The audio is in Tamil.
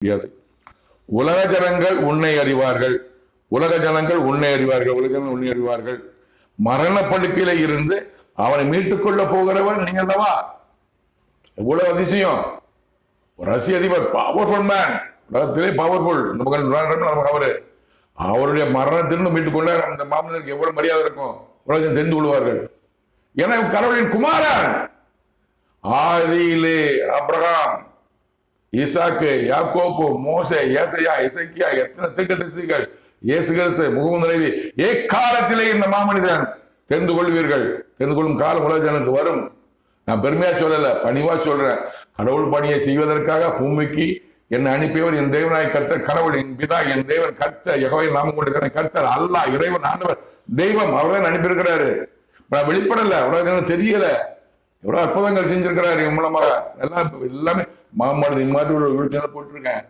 முடியாது. உலக ஜனங்கள் உன்னை அறிவார்கள், உலக ஜனங்கள் உன்னை அறிவார்கள், உலக ஜனங்கள் உன்னை அறிவார்கள். மரண படுக்கையில இருந்து அவனை மீட்டுக் கொள்ள போகிறவன் நீங்க அல்லவா? எவ்வளவு அதிசயம்! ஒரு ரஷ்ய அதிபர், பவர்ஃபுல் மேன், உலகத்திலே பவர்ஃபுல், அவரு அவருடைய மரணத்திலிருந்து மீட்டுக் கொள்ள அந்த மாமன்னருக்கு எவ்வளவு மரியாதை இருக்கும், உலகம் தெரிந்து கொள்வார்கள். ஏன்னா கடவுளின் குமாரன். ஆதியிலே அப்ரஹாம், ஈசாக்கு, யாக்கோப்பு, மோசே, ஏசையா, இசைக்கியா, எத்தனை தீர்க்கதரிசிகள், இயேசு கிறிஸ்து, முகமது நபி, எக்காலத்திலே இந்த மாமனிதன் தெரிந்து கொள்வீர்கள். தெரிந்து கொள்ளும் காலம் உலக ஜனங்களுக்கு வரும். நான் பெருமையா சொல்லல, பணிவா சொல்றேன். கடவுள் பணியை செய்வதற்காக பூமிக்கு என்னை அனுப்பியவர் என் தேவனாய் கர்த்தர், கடவுள் என் பிதா, என் தேவன் கர்த்தர், யெகோவா நாமம் கொண்டிருக்கிற கர்த்தர், அல்லாஹ், இறைவன், ஆண்டவர், தெய்வம், அவர்தான் அனுப்பியிருக்கிறாரு. வெளிப்படல, உலக தெரியல. எவ்வளவு அற்புதங்கள் செஞ்சிருக்கிறாரு மூலமாக. எல்லாமே மாமனிதன் மாதிரி ஒரு வீழ்ச்சியில போட்டிருக்கேன்.